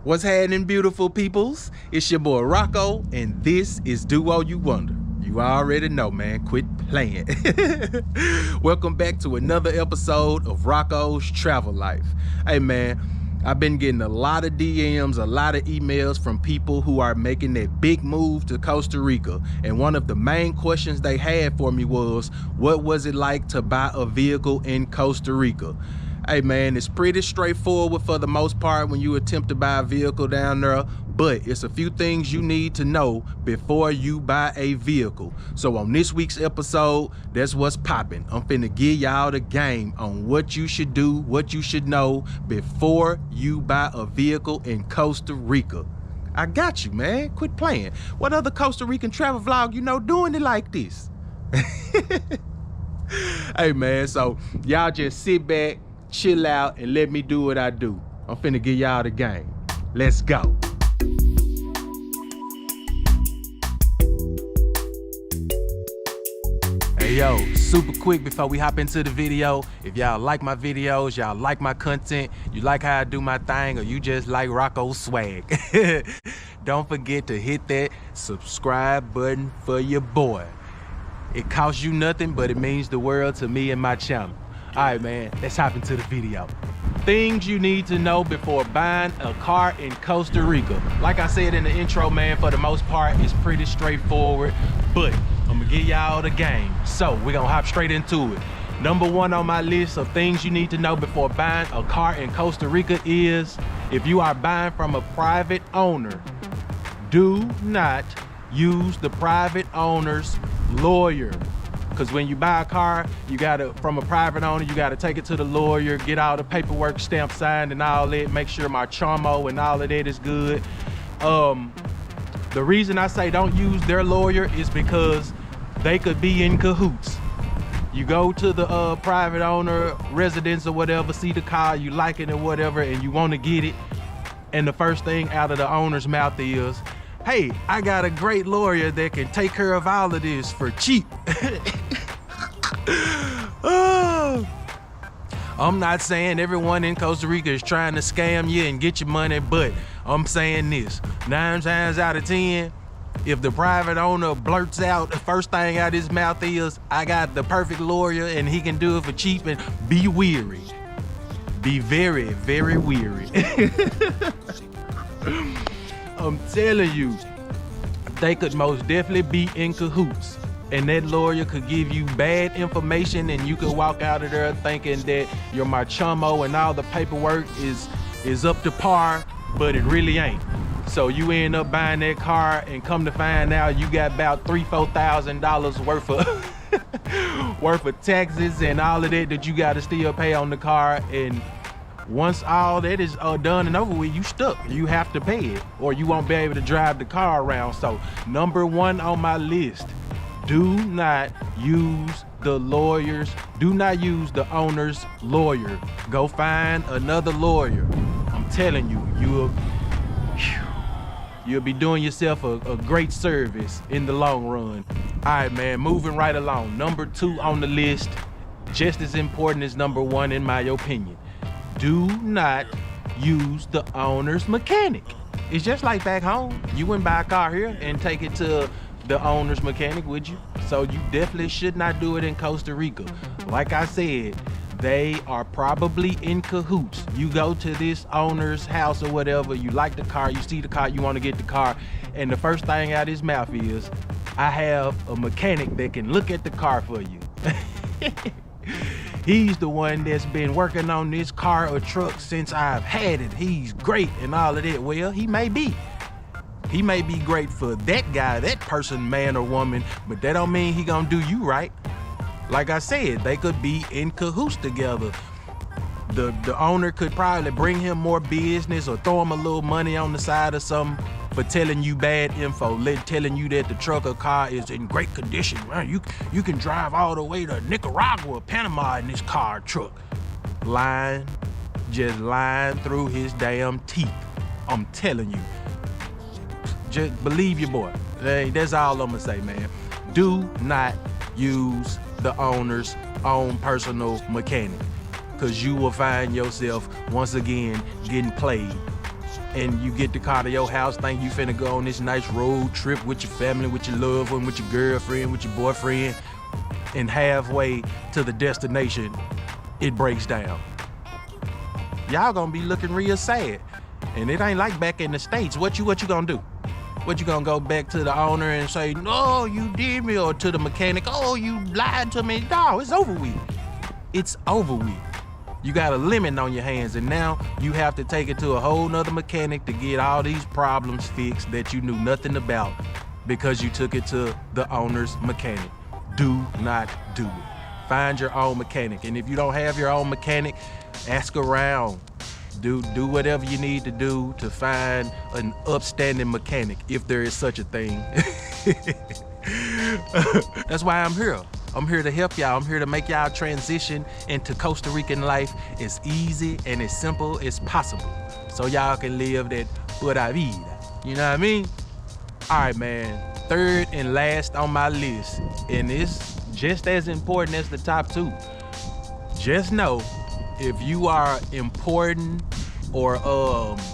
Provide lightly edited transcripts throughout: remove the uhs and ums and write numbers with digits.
What's happening, beautiful peoples? It's your boy Rocko, and this is duoUwander. You already know, man. Quit playing. Welcome back to another episode of Rocko's Travel Life. Hey, man, I've been getting a lot of DMs, a lot of emails from people who are making that big move to Costa Rica. And one of the main questions they had for me was, what was it like to buy a vehicle in Costa Rica? Hey man, it's pretty straightforward for the most part when you attempt to buy a vehicle down there, but it's a few things you need to know before you buy a vehicle. So on this week's episode, that's what's popping. I'm finna give y'all the game on what you should do, what you should know before you buy a vehicle in Costa Rica. I got you, man. Quit playing. What other Costa Rican travel vlog you know doing it like this? Hey man, so y'all just sit back, chill out, and let me do what I do. I'm finna give y'all the game. Let's go. Hey yo, super quick before we hop into the video, if y'all like my videos, y'all like my content, you like how I do my thing, or you just like Rocko's swag, don't forget to hit that subscribe button for your boy. It costs you nothing, but it means the world to me and my channel. All right, man, let's hop into the video. Things you need to know before buying a car in Costa Rica. Like I said in the intro, man, for the most part, it's pretty straightforward, but I'm gonna give y'all the game. So we're gonna hop straight into it. Number one on my list of things you need to know before buying a car in Costa Rica is, if you are buying from a private owner, do not use the private owner's lawyer. Because when you buy a car, you gotta, from a private owner, you gotta take it to the lawyer, get all the paperwork stamp signed and all that, make sure my charmo and all of that is good. The reason I say don't use their lawyer is because they could be in cahoots. You go to the private owner residence or whatever, see the car, you like it or whatever, and you wanna get it, and the first thing out of the owner's mouth is, hey, I got a great lawyer that can take care of all of this for cheap. Oh. I'm not saying everyone in Costa Rica is trying to scam you and get your money, but I'm saying this, 9 times out of 10, if the private owner blurts out, the first thing out his mouth is, I got the perfect lawyer and he can do it for cheap, and be weary. Be very, very weary. I'm telling you, they could most definitely be in cahoots, and that lawyer could give you bad information, and you could walk out of there thinking that your machomo and all the paperwork is up to par, but it really ain't. So you end up buying that car and come to find out you got about $3,000-4,000 worth of taxes and all of that you got to still pay on the car, and once all that is done and over with, you stuck. You have to pay it, or you won't be able to drive the car around. So number one on my list, do not use the lawyers. Do not use the owner's lawyer. Go find another lawyer. I'm telling you, you'll be doing yourself a great service in the long run. All right, man, moving right along. Number two on the list, just as important as number one in my opinion. Do not use the owner's mechanic. It's just like back home. You wouldn't buy a car here and take it to the owner's mechanic, would you? So you definitely should not do it in Costa Rica. Like I said, they are probably in cahoots. You go to this owner's house or whatever, you like the car, you see the car, you want to get the car, and the first thing out of his mouth is, I have a mechanic that can look at the car for you. He's the one that's been working on this car or truck since I've had it. He's great and all of that. Well, he may be. He may be great for that guy, that person, man or woman, but that don't mean he gonna do you right. Like I said, they could be in cahoots together. The owner could probably bring him more business or throw him a little money on the side or something for telling you bad info, telling you that the truck or car is in great condition. Man, you can drive all the way to Nicaragua, Panama in this car or truck. Lying, just lying through his damn teeth. I'm telling you. Just believe your boy. Hey, that's all I'm gonna say, man. Do not use the owner's own personal mechanic, because you will find yourself once again getting played. and you get the car to your house, think you finna go on this nice road trip with your family, with your loved one, with your girlfriend, with your boyfriend, and halfway to the destination, it breaks down. Y'all gonna be looking real sad. And it ain't like back in the States. What you gonna do? What you gonna go back to the owner and say, no, you did me, or to the mechanic, oh, you lied to me? No, it's over with. It's over with. You got a limit on your hands, and now you have to take it to a whole nother mechanic to get all these problems fixed that you knew nothing about because you took it to the owner's mechanic. Do not do it. Find your own mechanic. And if you don't have your own mechanic, ask around. Do whatever you need to do to find an upstanding mechanic, if there is such a thing. That's why I'm here. I'm here to help y'all. I'm here to make y'all transition into Costa Rican life as easy and as simple as possible, so y'all can live that pura vida. You know what I mean? All right, man. Third and last on my list, and it's just as important as the top two. Just know, if you are importing or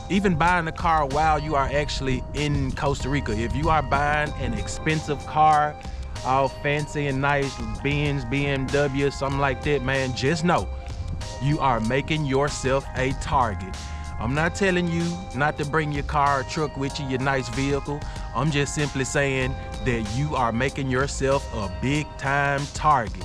even buying a car while you are actually in Costa Rica, if you are buying an expensive car, all fancy and nice, Benz, BMW, something like that, man, just know you are making yourself a target. I'm not telling you not to bring your car or truck with you, your nice vehicle. I'm just simply saying that you are making yourself a big time target.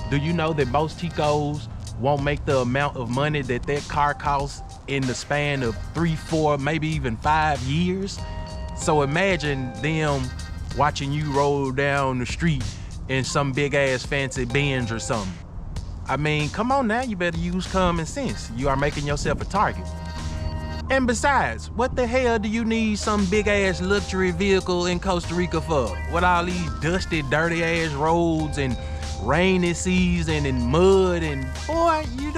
Do you know that most Ticos won't make the amount of money that that car costs in the span of 3, 4, maybe even 5 years? So imagine them watching you roll down the street in some big ass fancy Benz or something. I mean, come on now, you better use common sense. You are making yourself a target. And besides, what the hell do you need some big ass luxury vehicle in Costa Rica for? With all these dusty, dirty ass roads and rainy season and mud, and boy, you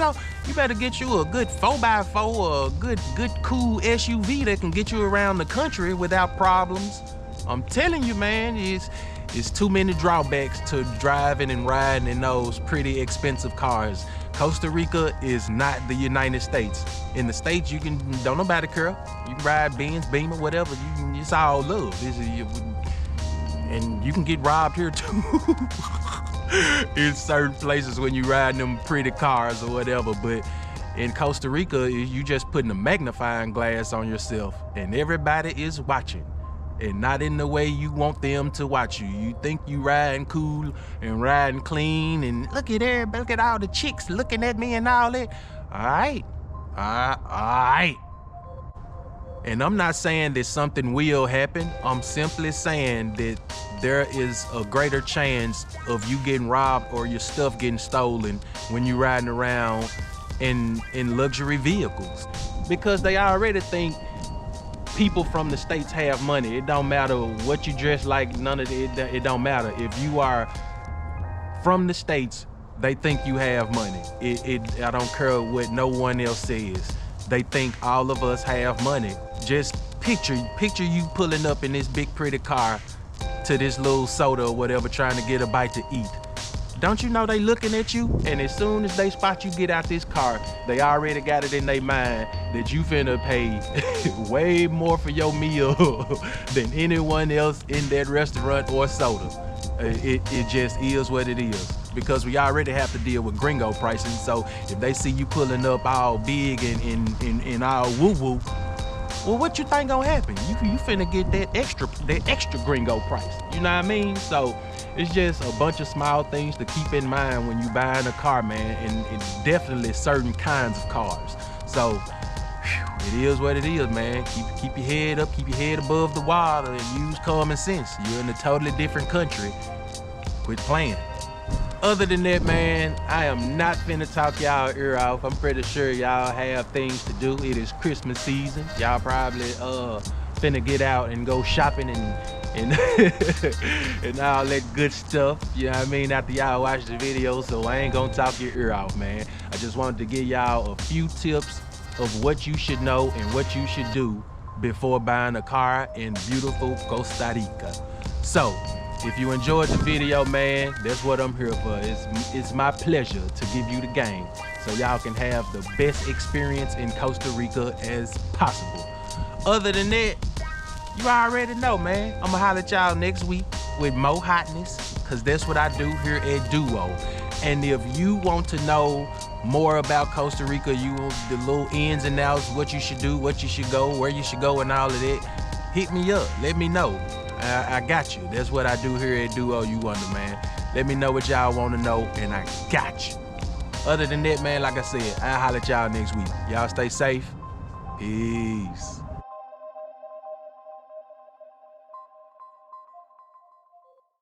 better get you a good 4x4 or a good cool SUV that can get you around the country without problems. I'm telling you, man, it's too many drawbacks to driving and riding in those pretty expensive cars. Costa Rica is not the United States. In the States, don't nobody care. You can ride Benz, Beamer, whatever. It's all love. And you can get robbed here too. In certain places when you ride them pretty cars or whatever. But in Costa Rica, you just putting a magnifying glass on yourself, and everybody is watching. And not in the way you want them to watch you. You think you riding cool and riding clean, and look at everybody, look at all the chicks looking at me and all that. All right. And I'm not saying that something will happen. I'm simply saying that there is a greater chance of you getting robbed or your stuff getting stolen when you're riding around in luxury vehicles, because they already think people from the States have money. It don't matter what you dress like, none of it don't matter. If you are from the States, they think you have money. I don't care what no one else says. They think all of us have money. Just picture you pulling up in this big pretty car to this little soda or whatever, trying to get a bite to eat. Don't you know they looking at you? And as soon as they spot you get out this car, they already got it in their mind that you finna pay way more for your meal than anyone else in that restaurant or soda. It just is what it is, because we already have to deal with gringo pricing. So if they see you pulling up all big and all woo-woo, well, what you think gonna happen? You finna get that extra gringo price. You know what I mean? So it's just a bunch of small things to keep in mind when you buying a car, man, and definitely certain kinds of cars. So it is what it is, man. Keep your head up, keep your head above the water, and use common sense. You're in a totally different country. Quit playing. Other than that, man, I am not finna talk y'all ear off. I'm pretty sure y'all have things to do. It is Christmas season. Y'all probably finna get out and go shopping and and all that good stuff. You know what I mean? After y'all watch the video, so I ain't gonna talk your ear off, man. I just wanted to give y'all a few tips of what you should know and what you should do before buying a car in beautiful Costa Rica. So, if you enjoyed the video, man, that's what I'm here for. It's my pleasure to give you the game so y'all can have the best experience in Costa Rica as possible. Other than that, you already know, man. I'ma holler at y'all next week with more hotness, cause that's what I do here at Duo. And if you want to know more about Costa Rica, the little ins and outs, what you should do, what you should go, where you should go, and all of that, hit me up. Let me know. I got you. That's what I do here at duoUwander, man. Let me know what y'all want to know, and I got you. Other than that, man, like I said, I'll holler at y'all next week. Y'all stay safe. Peace.